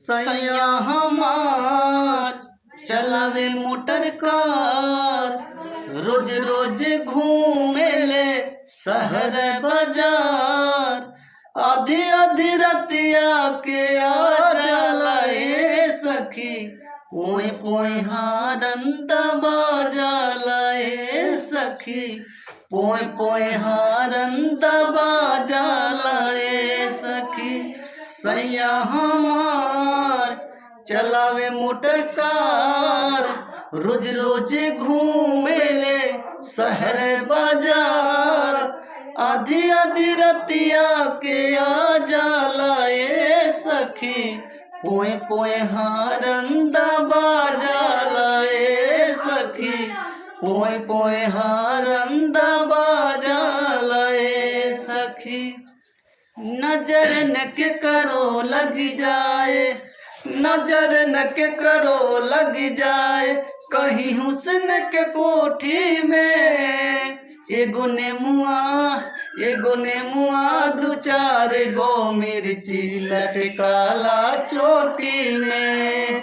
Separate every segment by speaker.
Speaker 1: सैया हमार चलावे मोटर कार, रोज रोज घूमे ले शहर बाजार। आधी आधी रतिया के आ जाला ए सखी, पोए पोए हारन दबा जाला ए सखी, पोए पोए हारन दबा जाला ए सखी। सैया हमार चलावे मोटर कार, रोज रोज घूमे ले शहर बाजार। आधी आधी रतिया के आ जाला ए सखी, पोए पोए हारन दबा जाला ए सखी, पोए पोए हारन दबा जाला ए सखी। नजर न के करो लग जाए, नजर न के करो लग जाए, कहीं हुस्न के कोठी में। एगो नेमुआ दू चार गो मिर्ची लटकाला चोटी में।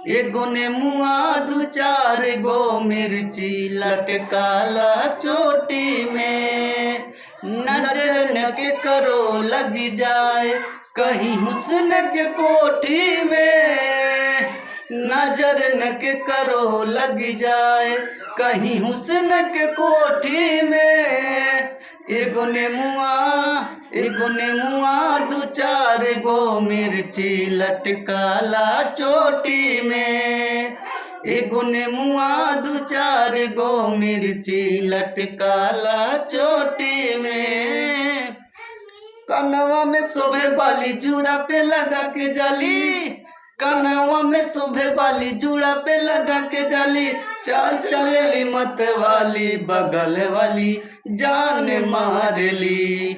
Speaker 1: एगो नेमुआ दू चार गो मिर्ची लटकाला चोटी में। नजर न के करो लग जाए, कहीं हुस्न के कोठी में। नजर न के करो लग जाए, कहीं हुस्न के कोठी में। एगो नेमुआ दू चार गो मिर्ची लटकाला चोटी में। एगो नेमुआ दू चार गो मिर्ची लटकाला चोटी में। कनवा में शोभे वाली जूड़ा पे लगा के जाली, कनवा में शोभे वाली जूड़ा पे लगा के जाली। चाल चलेली मत वाली, बगल वाली जान मार ली,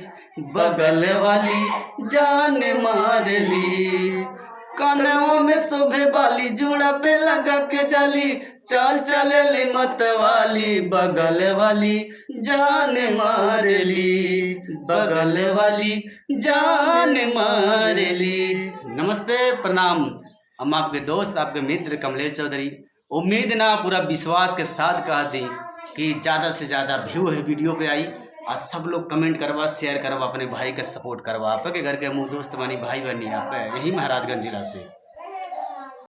Speaker 1: बगल वाली जान मार ली। कनवा में शोभे वाली जूड़ा पे लगा के जाली, चाल चलेली मत वाली, बगल वाली जान मार ली, बगल वाली जान मार ली। नमस्ते, प्रणाम। हम आपके दोस्त, आपके मित्र कमलेश चौधरी। उम्मीद ना पूरा विश्वास के साथ कहा दी कि ज़्यादा से ज़्यादा व्यू है वीडियो पे आई, और सब लोग कमेंट करवा, शेयर करवा, अपने भाई का सपोर्ट करवा। आपके घर के मुँह दोस्त बनी, भाई बनी, आप यही महाराजगंज जिला से।